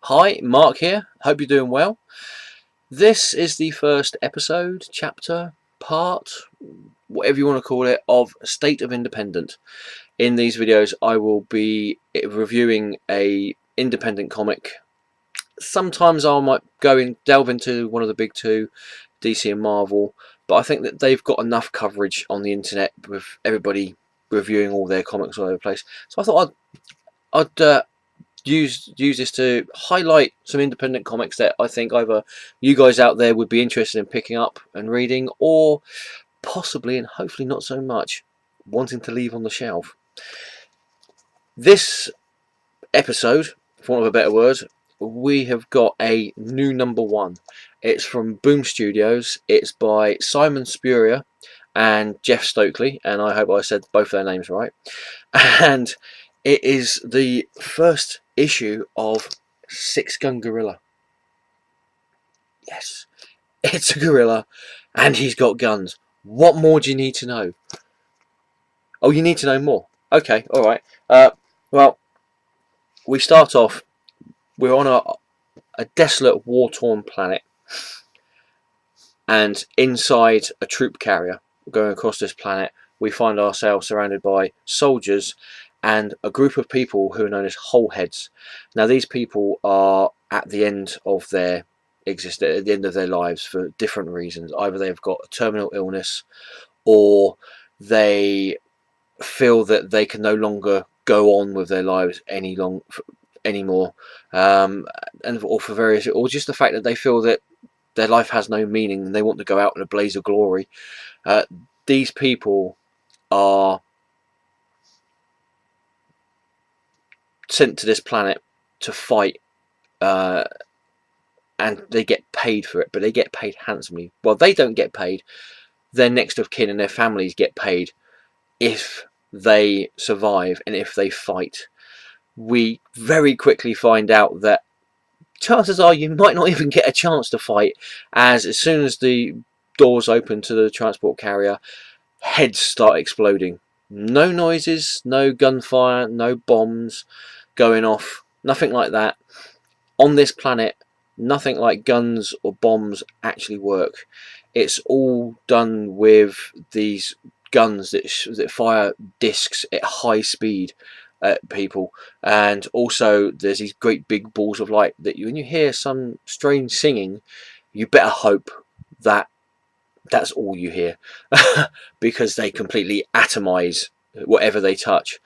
Hi, Mark here. Hope you're doing well. This is the first episode, chapter, part, whatever you want to call it, of State of Independent. In these videos, I will be reviewing a independent comic. Sometimes I might delve into one of the big two, DC and Marvel, but I think that they've got enough coverage on the internet with everybody reviewing all their comics all over the place. So I thought I'd use this to highlight some independent comics that I think either you guys out there would be interested in picking up and reading, or possibly, and hopefully not so much, wanting to leave on the shelf. This episode, for want of a better word, we have got a new #1. It's from Boom Studios. It's by Simon Spurrier and Jeff Stokely, and I hope I said both their names right. And it is the first issue of Six Gun Gorilla. Yes, it's a gorilla, and he's got guns. What more do you need to know? Oh, you need to know more. Okay, all right. Well, we start off. We're on a desolate, war-torn planet, and inside a troop carrier going across this planet, we find ourselves surrounded by soldiers and a group of people who are known as Wholeheads. Now, these people are at the end of their existence, at the end of their lives for different reasons. Either they've got a terminal illness, or they feel that they can no longer go on with their lives anymore, or for various, or just the fact that they feel that their life has no meaning and they want to go out in a blaze of glory. These people are sent to this planet to fight, and they get paid for it, but they get paid handsomely. Well, they don't get paid. Their next of kin and their families get paid if they survive and if they fight. We very quickly find out that chances are you might not even get a chance to fight, as soon as the doors open to the transport carrier, heads start exploding. No noises, no gunfire, no bombs going off, nothing like that. On this planet, nothing like guns or bombs actually work. It's all done with these guns that fire discs at high speed at people, and also there's these great big balls of light that when you hear some strange singing, you better hope that that's all you hear, because they completely atomize whatever they touch.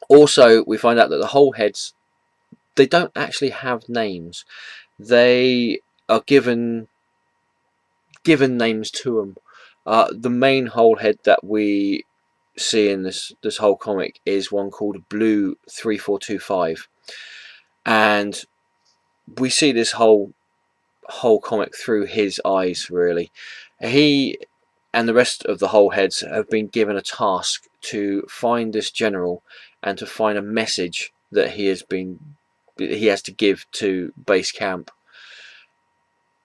Also, we find out that the Wholeheads, they don't actually have names. They are given names to them. The main Wholehead that we see in this whole comic is one called Blue 3425, and we see this whole comic through his eyes, really. He and the rest of the Wholeheads have been given a task to find this general and to find a message that he has to give to base camp.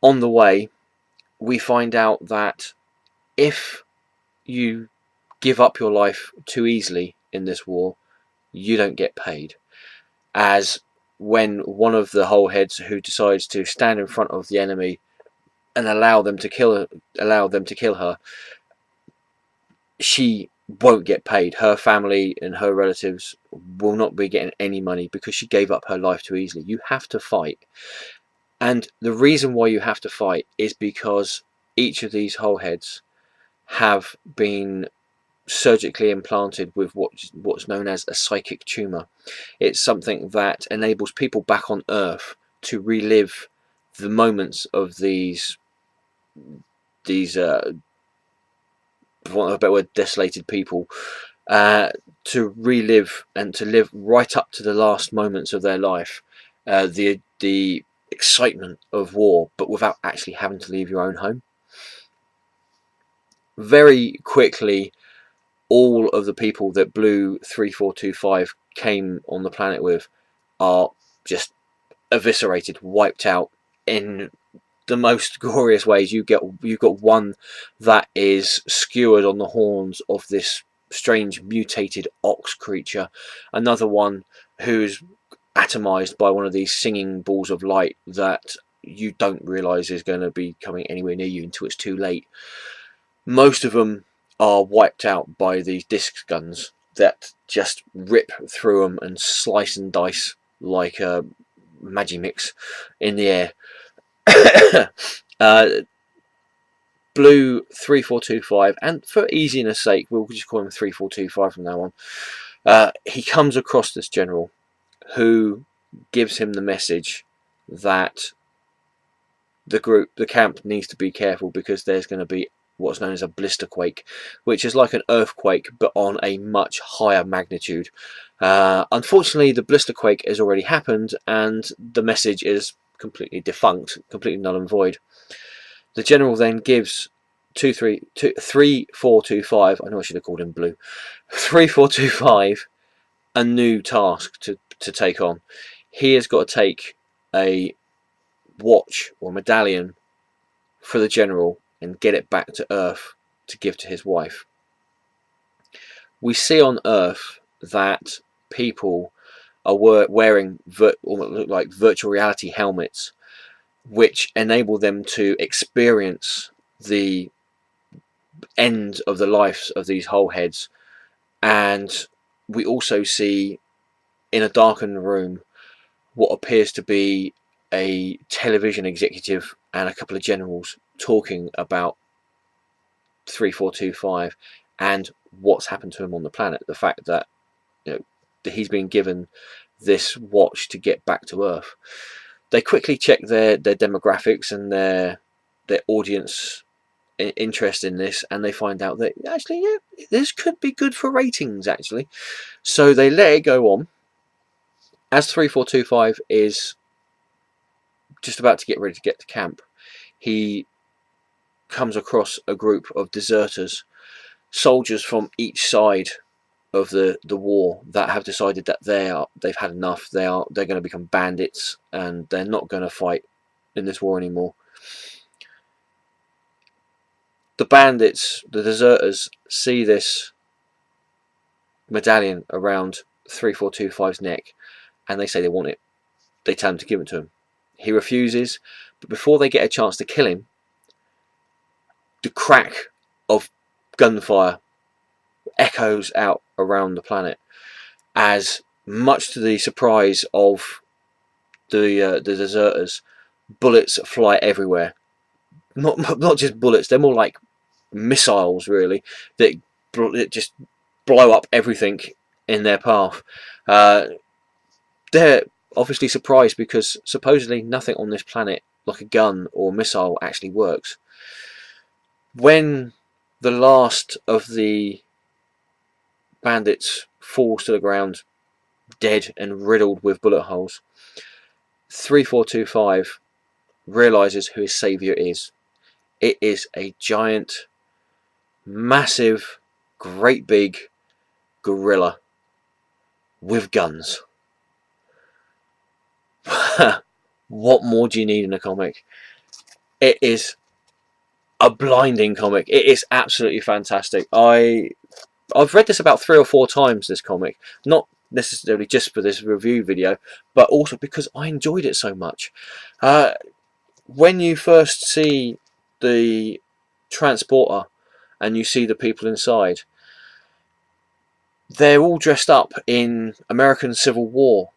On the way, we find out that if you give up your life too easily in this war, you don't get paid. As when one of the Wholeheads who decides to stand in front of the enemy and allow them to kill her, she won't get paid. Her family and her relatives will not be getting any money because she gave up her life too easily. You have to fight, and the reason why you have to fight is because each of these Wholeheads have been surgically implanted with what's known as a psychic tumor. It's something that enables people back on Earth to relive the moments of these for want of a better word, desolated people, to relive and to live right up to the last moments of their life, the excitement of war, but without actually having to leave your own home. Very quickly, all of the people that Blue 3425 came on the planet with are just eviscerated, wiped out in the most glorious ways. You've got one that is skewered on the horns of this strange mutated ox creature, another one who's atomized by one of these singing balls of light that you don't realize is going to be coming anywhere near you until it's too late. Most of them are wiped out by these disc guns that just rip through them and slice and dice like a Magimix in the air. Blue 3425, and for easiness sake, we'll just call him 3425 from now on. He comes across this general who gives him the message that the camp needs to be careful because there's going to be what's known as a blister quake, which is like an earthquake but on a much higher magnitude. Unfortunately, the blister quake has already happened and the message is completely defunct, completely null and void. The general then gives 3425, I know I should have called him Blue, 3425 a new task to take on. He has got to take a watch or medallion for the general and get it back to Earth to give to his wife. We see on Earth that people are wearing what look like virtual reality helmets, which enable them to experience the end of the lives of these whole heads. And we also see in a darkened room what appears to be a television executive and a couple of generals talking about 3425 and what's happened to him on the planet. The fact that, you know, that he's been given this watch to get back to Earth. They quickly check their demographics and their audience interest in this, and they find out that actually, yeah, this could be good for ratings actually. So they let it go on. As 3425 is just about to get ready to get to camp, he comes across a group of deserters, soldiers from each side of the war that have decided that they've had enough. They're going to become bandits and they're not going to fight in this war anymore. The bandits, the deserters, see this medallion around 3425's neck and they say they want it. They tell him to give it to him. He refuses, but before they get a chance to kill him, the crack of gunfire echoes out around the planet, as much to the surprise of the deserters, bullets fly everywhere. Not just bullets, they're more like missiles really, that just blow up everything in their path. They're obviously surprised because supposedly nothing on this planet, like a gun or missile, actually works. When the last of the bandits falls to the ground, dead and riddled with bullet holes, 3425 realizes who his savior is. It is a giant, massive, great big gorilla with guns. What more do you need in a comic? It is a blinding comic. It is absolutely fantastic. I've read this about 3 or 4 times, this comic, not necessarily just for this review video, but also because I enjoyed it so much. When you first see the transporter and you see the people inside, they're all dressed up in American Civil War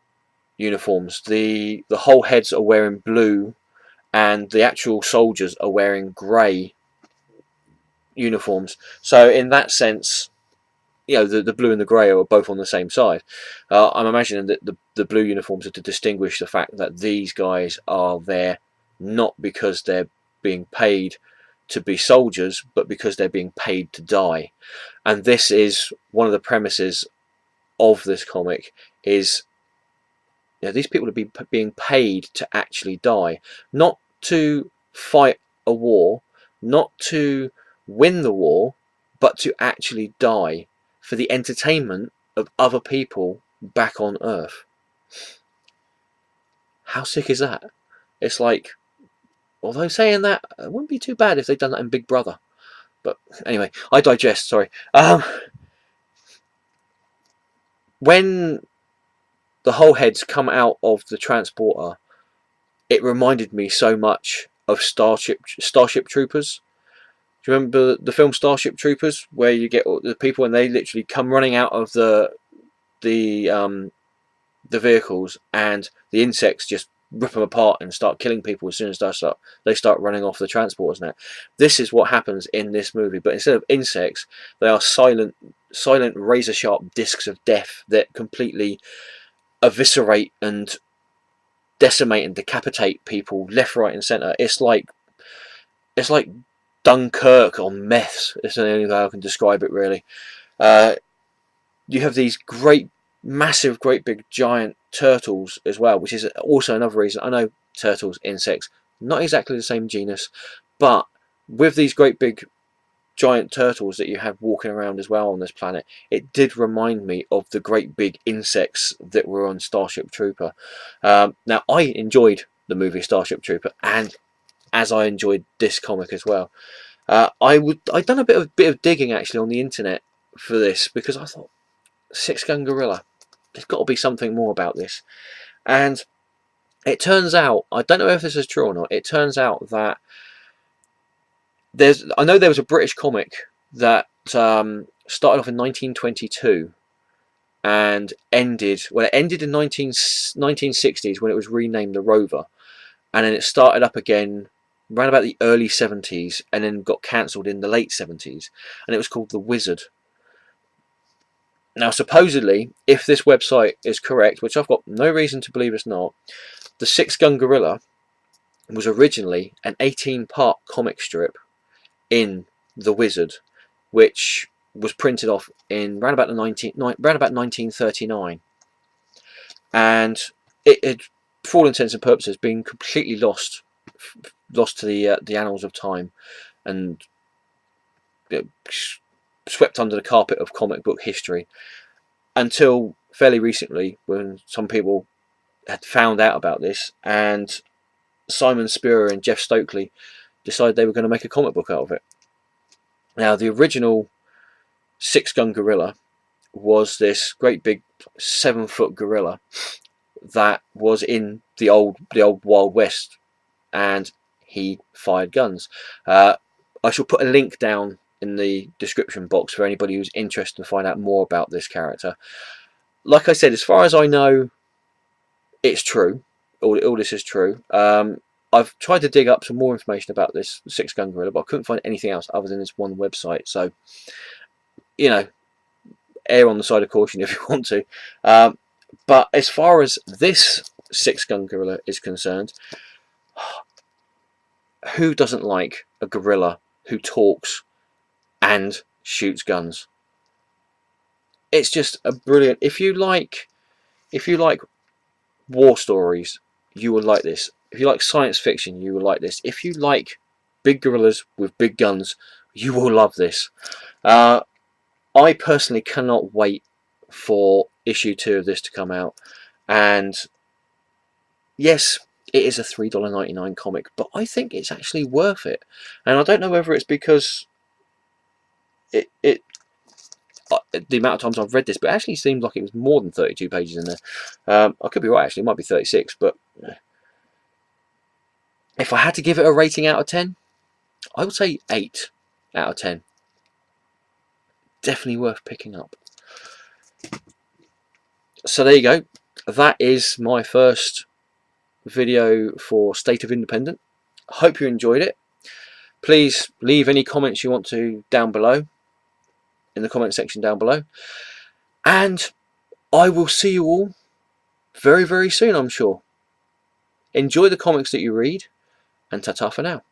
uniforms. The whole heads are wearing blue and the actual soldiers are wearing grey uniforms. So in that sense, you know, the blue and the grey are both on the same side. I'm imagining that the blue uniforms are to distinguish the fact that these guys are there not because they're being paid to be soldiers, but because they're being paid to die. And this is one of the premises of this comic, is, you know, these people are being paid to actually die, not to fight a war, not to win the war, but to actually die for the entertainment of other people back on Earth. How sick is that? It's like, although saying that, it wouldn't be too bad if they'd done that in Big Brother. But anyway, I digest, sorry. When the whole heads come out of the transporter, it reminded me so much of Starship Troopers. Do you remember the film Starship Troopers, where you get all the people and they literally come running out of the vehicles, and the insects just rip them apart and start killing people as soon as they start running off the transporters. Now, this is what happens in this movie, but instead of insects, they are silent, razor sharp discs of death that completely eviscerate and decimate and decapitate people left, right, and centre. It's like Dunkirk on meths. It's the only way I can describe it, really. You have these massive, great big giant turtles as well, which is also another reason. I know turtles, insects, not exactly the same genus, but with these great big giant turtles that you have walking around as well on this planet, it did remind me of the great big insects that were on Starship Trooper. Now, I enjoyed the movie Starship Trooper, and as I enjoyed this comic as well. I'd done a bit of digging actually on the internet for this, because I thought, Six Gun Gorilla, there's got to be something more about this. And it turns out, I don't know if this is true or not, it turns out that I know there was a British comic that started off in 1922 and ended in 1960s when it was renamed the Rover, and then it started up again around about the early 70s and then got cancelled in the late 70s, and it was called The Wizard. Now, supposedly, if this website is correct, which I've got no reason to believe it's not, the Six Gun Gorilla was originally an 18-part comic strip in The Wizard, which was printed off in around about 1939, and it had, for all intents and purposes, been completely lost to the annals of time, and swept under the carpet of comic book history, until fairly recently, when some people had found out about this, and Simon Spurrier and Jeff Stokely decided they were going to make a comic book out of it. Now, the original Six Gun Gorilla was this great big 7-foot gorilla that was in the old Wild West, and he fired guns. I shall put a link down in the description box for anybody who's interested to find out more about this character. Like I said, as far as I know, it's true. All this is true. I've tried to dig up some more information about this Six Gun Gorilla, but I couldn't find anything else other than this one website. So, you know, err on the side of caution if you want to. But as far as this Six Gun Gorilla is concerned, who doesn't like a gorilla who talks and shoots guns? It's just a brilliant. If you like war stories, you will like this. If you like science fiction, you will like this. If you like big gorillas with big guns, you will love this. I personally cannot wait for issue 2 of this to come out. And yes, it is a $3.99 comic, but I think it's actually worth it. And I don't know whether it's because the amount of times I've read this, but it actually seemed like it was more than 32 pages in there. I could be right, actually, it might be 36, but if I had to give it a rating out of 10, I would say 8 out of 10. Definitely worth picking up. So there you go. That is my first video for State of Independent. I hope you enjoyed it. Please leave any comments you want to down below, in the comment section down below. And I will see you all very, very soon, I'm sure. Enjoy the comics that you read, and ta-ta for now.